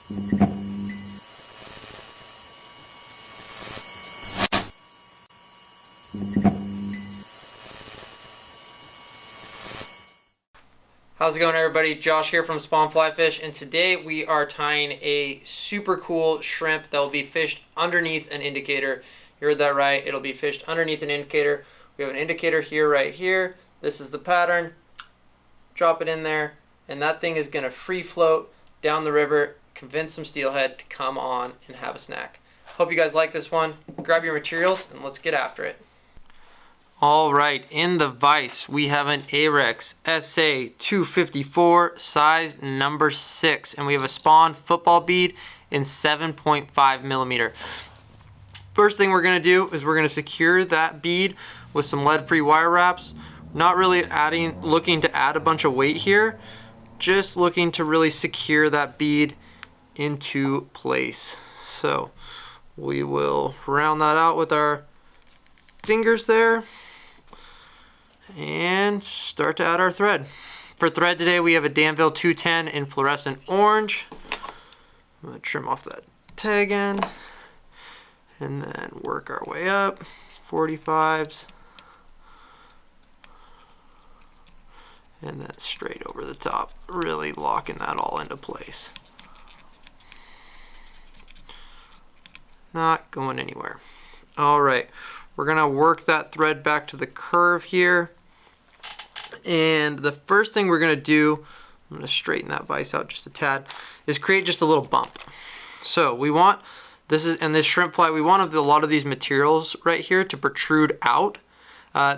How's it going, everybody? Josh here from Spawn Fly Fish, and today we are tying a super cool shrimp that will be fished underneath an indicator. You heard that right, it'll be fished underneath an indicator. We have an indicator here, right here. This is the pattern. Drop it in there, and that thing is going to free float down the river, convince some steelhead to come on and have a snack. Hope you guys like this one. Grab your materials and let's get after it. All right, in the vise, we have an Ahrex SA 254, size number 6, and we have a Spawn football bead in 7.5 millimeter. First thing we're gonna do is we're gonna secure that bead with some lead-free wire wraps. Not really looking to add a bunch of weight here, just looking to really secure that bead into place. So we will round that out with our fingers there and start to add our thread. For thread today, we have a Danville 210 in fluorescent orange. I'm gonna trim off that tag end and then work our way up. 45s, and then straight over the top, really locking that all into place. Not going anywhere. All right, we're gonna work that thread back to the curve here. And the first thing we're gonna do, I'm gonna straighten that vise out just a tad, is create just a little bump. So we want, this shrimp fly, we want a lot of these materials right here to protrude out.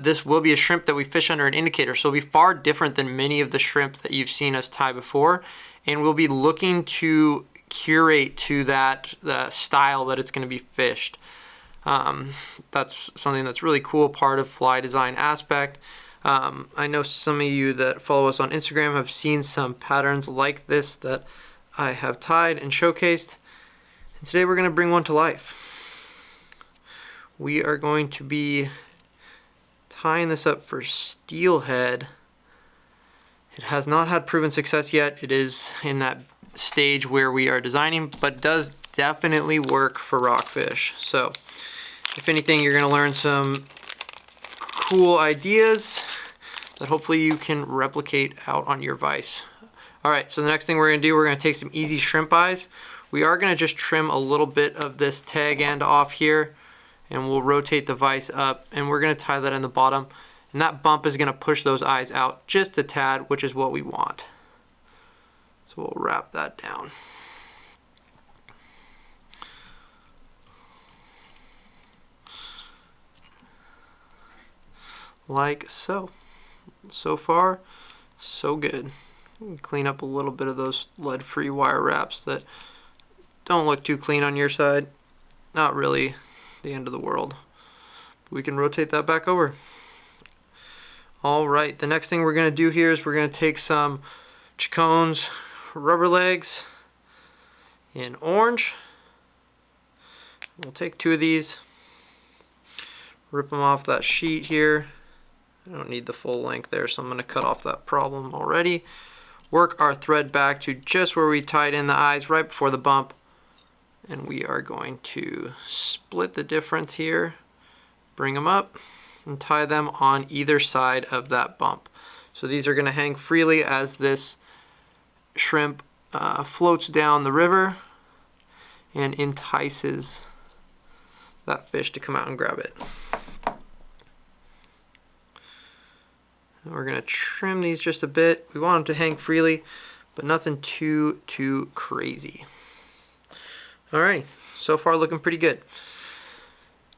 This will be a shrimp that we fish under an indicator, so it'll be far different than many of the shrimp that you've seen us tie before. And we'll be looking to curate to that style that it's gonna be fished. That's something that's really cool, part of fly design aspect. I know some of you that follow us on Instagram have seen some patterns like this that I have tied and showcased. And today we're going to bring one to life. We are going to be tying this up for steelhead. It has not had proven success yet. It is in that stage where we are designing, but does definitely work for rockfish. So if anything, you're going to learn some cool ideas that hopefully you can replicate out on your vise. All right, so the next thing we're gonna do, we're gonna take some easy shrimp eyes. We are gonna just trim a little bit of this tag end off here, and we'll rotate the vise up, and we're gonna tie that in the bottom, and that bump is gonna push those eyes out just a tad, which is what we want. So we'll wrap that down. Like so. So far, so good. Clean up a little bit of those lead-free wire wraps that don't look too clean on your side. Not really the end of the world. We can rotate that back over. All right, the next thing we're gonna do here is we're gonna take some Chacon's rubber legs in orange. We'll take 2 of these, rip them off that sheet here. I don't need the full length there, so I'm going to cut off that problem already. Work our thread back to just where we tied in the eyes right before the bump. And we are going to split the difference here, bring them up, and tie them on either side of that bump. So these are going to hang freely as this shrimp floats down the river and entices that fish to come out and grab it. We're going to trim these just a bit. We want them to hang freely, but nothing too crazy. Alrighty, so far looking pretty good.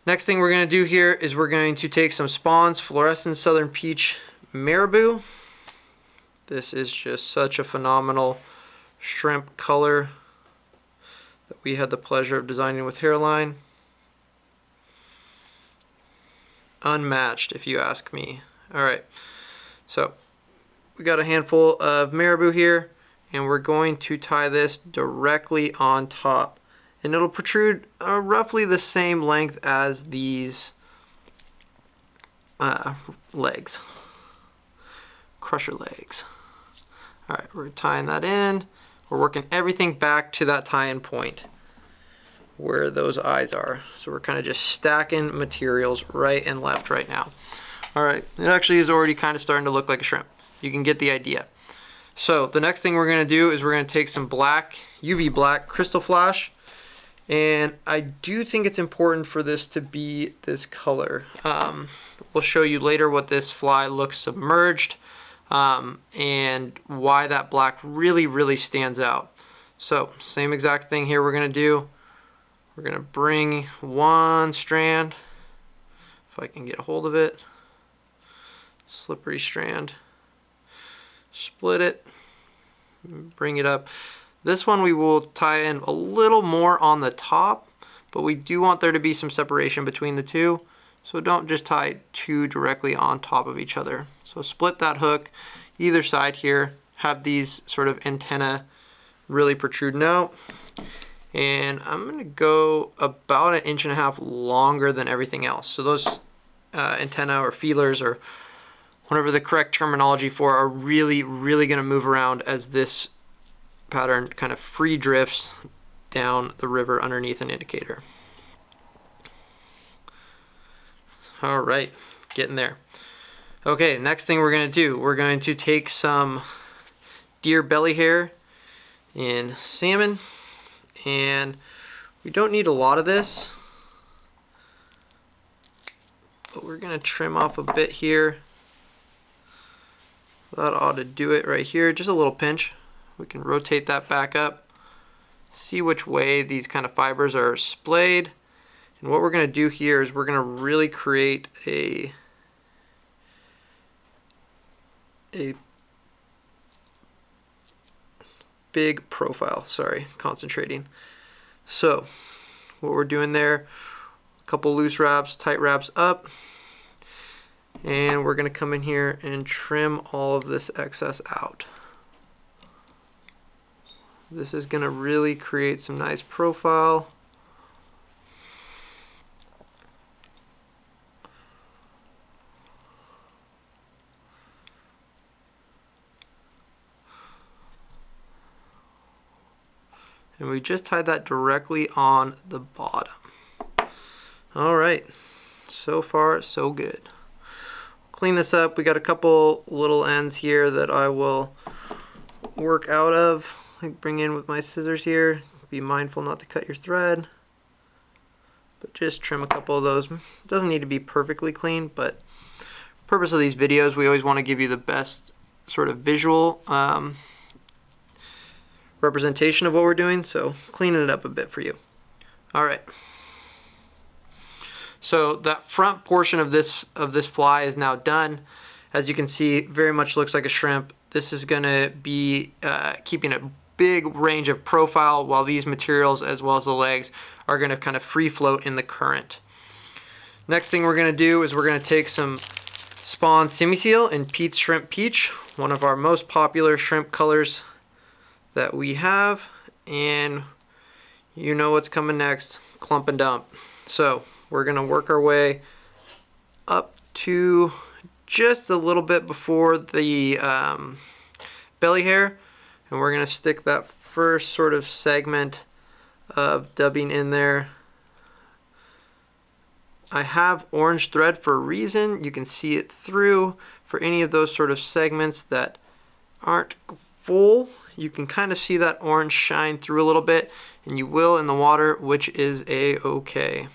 Next thing we're going to do here is we're going to take some Spawn's Fluorescent Southern Peach Marabou. This is just such a phenomenal shrimp color that we had the pleasure of designing with Hareline. Unmatched, if you ask me. Alright. So we got a handful of Marabou here, and we're going to tie this directly on top, and it'll protrude roughly the same length as these legs, crusher legs. All right, we're tying that in. We're working everything back to that tie-in point where those eyes are. So we're kind of just stacking materials right and left right now. All right, it actually is already kind of starting to look like a shrimp. You can get the idea. So the next thing we're going to do is we're going to take some black, UV black Krystal flash, and I do think it's important for this to be this color. We'll show you later what this fly looks submerged and why that black really stands out. So same exact thing here we're going to do. We're going to bring one strand, if I can get a hold of it, slippery strand, split it, bring it up. This one we will tie in a little more on the top, but we do want there to be some separation between the two, so don't just tie two directly on top of each other. So split that hook either side here, have these sort of antenna really protruding out, and I'm going to go about 1.5 inches longer than everything else. So those antenna or feelers or whatever the correct terminology for are really going to move around as this pattern kind of free drifts down the river underneath an indicator. All right, getting there. Okay, next thing we're going to do, we're going to take some deer belly hair in salmon, and we don't need a lot of this, but we're going to trim off a bit here. That ought to do it right here, just a little pinch. We can rotate that back up, see which way these kind of fibers are splayed. And what we're going to do here is we're going to really create a big profile. Sorry, concentrating. So what we're doing there, a couple loose wraps, tight wraps up, and we're going to come in here and trim all of this excess out. This is going to really create some nice profile. And we just tied that directly on the bottom. All right, so far so good. Clean this up. We got a couple little ends here that I will work out of. Like bring in with my scissors here. Be mindful not to cut your thread, but just trim a couple of those. It doesn't need to be perfectly clean, but purpose of these videos, we always want to give you the best sort of visual representation of what we're doing, so cleaning it up a bit for you. All right. So that front portion of this fly is now done. As you can see, very much looks like a shrimp. This is going to be keeping a big range of profile, while these materials as well as the legs are going to kind of free float in the current. Next thing we're going to do is we're going to take some Spawn Simi Seal in Pete's Shrimp Peach, one of our most popular shrimp colors that we have, and you know what's coming next, clump and dump. So we're going to work our way up to just a little bit before the belly hair, and we're going to stick that first sort of segment of dubbing in there. I have orange thread for a reason. You can see it through. For any of those sort of segments that aren't full, you can kind of see that orange shine through a little bit, and you will in the water, which is a-okay.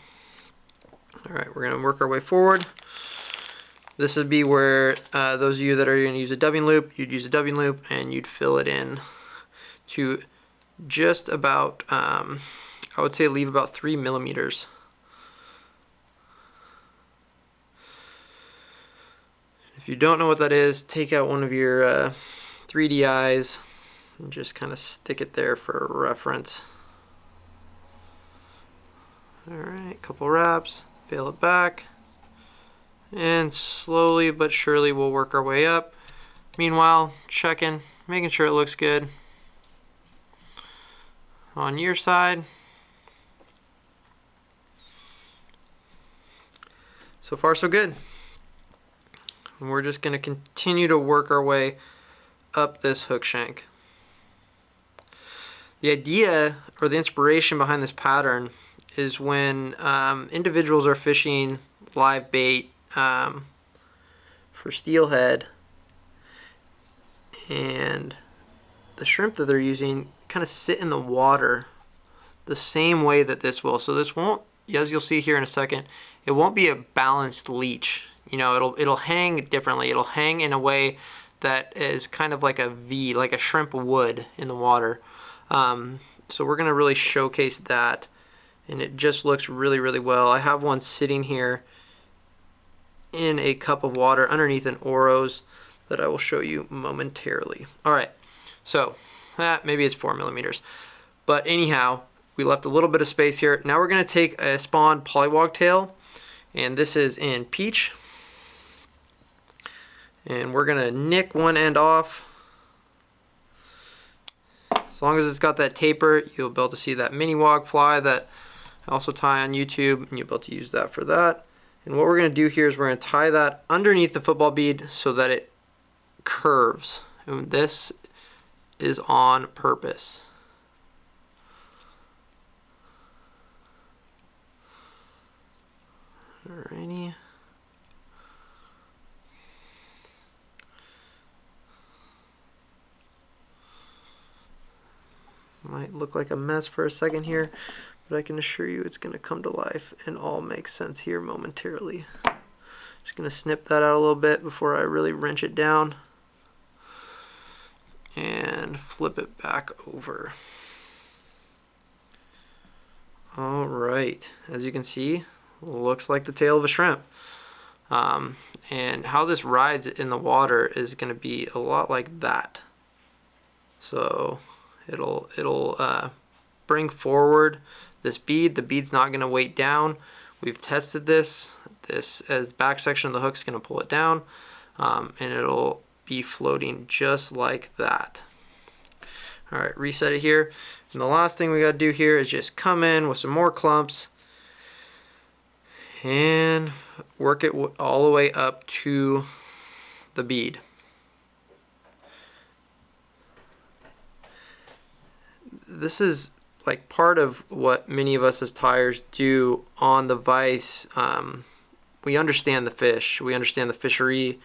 All right, we're going to work our way forward. This would be where those of you that are going to use a dubbing loop, you'd use a dubbing loop and you'd fill it in to just about, I would say leave about 3 millimeters. If you don't know what that is, take out one of your 3D eyes and just kind of stick it there for reference. Alright, couple wraps, fail it back, and slowly but surely we'll work our way up. Meanwhile, checking, making sure it looks good on your side. So far so good. And we're just going to continue to work our way up this hook shank. The idea or the inspiration behind this pattern is when individuals are fishing live bait for steelhead, and the shrimp that they're using kind of sit in the water the same way that this will. So this won't, as you'll see here in a second, it won't be a balanced leech. You know, it'll hang differently. It'll hang in a way that is kind of like a V, like a shrimp would in the water. So we're gonna really showcase that, and it just looks really, really well. I have one sitting here in a cup of water underneath an Oros that I will show you momentarily. All right, so maybe it's 4 millimeters, but anyhow, we left a little bit of space here. Now we're gonna take a spawn Polliwog tail, and this is in peach, and we're gonna nick one end off. As long as it's got that taper, you'll be able to see that mini wog fly that I also tie on YouTube, and you'll be able to use that for that. And what we're going to do here is we're going to tie that underneath the football bead so that it curves. And this is on purpose. Alrighty. Might look like a mess for a second here, but I can assure you it's going to come to life and all make sense here momentarily. Just going to snip that out a little bit before I really wrench it down and flip it back over. Alright, as you can see, looks like the tail of a shrimp. And how this rides in the water is going to be a lot like that. So it'll bring forward this bead. The bead's not going to weight down. We've tested this. This as back section of the hook is going to pull it down, and it'll be floating just like that. All right, reset it here. And the last thing we got to do here is just come in with some more clumps and work it all the way up to the bead. This is like part of what many of us as tyers do on the vise. We understand the fish, we understand the fishery,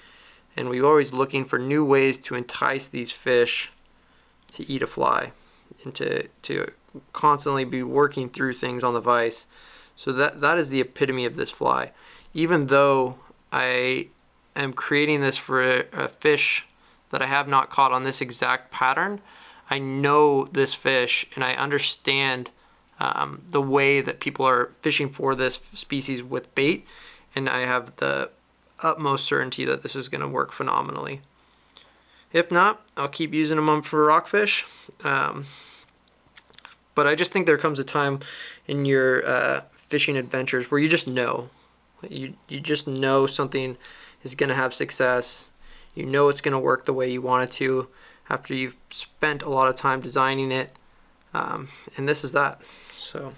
and we're always looking for new ways to entice these fish to eat a fly and to constantly be working through things on the vise. So that is the epitome of this fly. Even though I am creating this for a fish that I have not caught on this exact pattern, I know this fish and I understand the way that people are fishing for this species with bait, and I have the utmost certainty that this is going to work phenomenally. If not, I'll keep using them for rockfish. But I just think there comes a time in your fishing adventures where you just know. You just know something is going to have success. You know it's going to work the way you want it to after you've spent a lot of time designing it. And this is that. So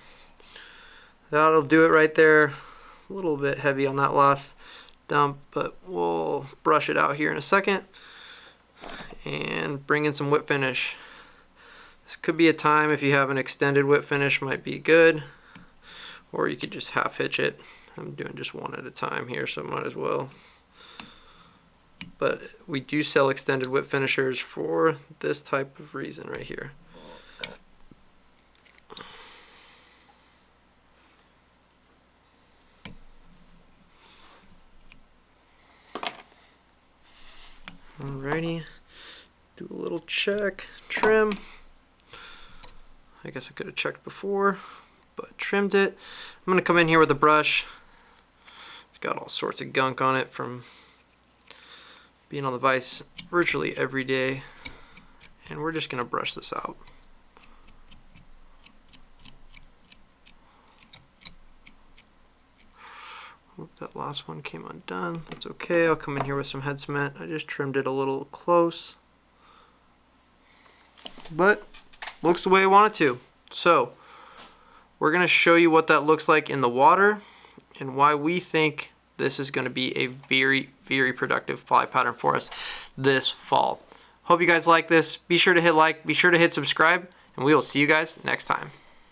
that'll do it right there. A little bit heavy on that last dump, but we'll brush it out here in a second and bring in some whip finish. This could be a time, if you have an extended whip finish, might be good, or you could just half hitch it. I'm doing just one at a time here, so I might as well. But we do sell extended whip finishers for this type of reason right here. Alrighty, do a little check, trim. I guess I could have checked before, but trimmed it. I'm going to come in here with a brush. It's got all sorts of gunk on it from being on the vise virtually every day, and we're just going to brush this out. Oop, that last one came undone. That's okay. I'll come in here with some head cement. I just trimmed it a little close, but looks the way I want it to. So we're going to show you what that looks like in the water and why we think this is going to be a very, very productive fly pattern for us this fall. Hope you guys like this. Be sure to hit like, be sure to hit subscribe, and and we will see you guys next time.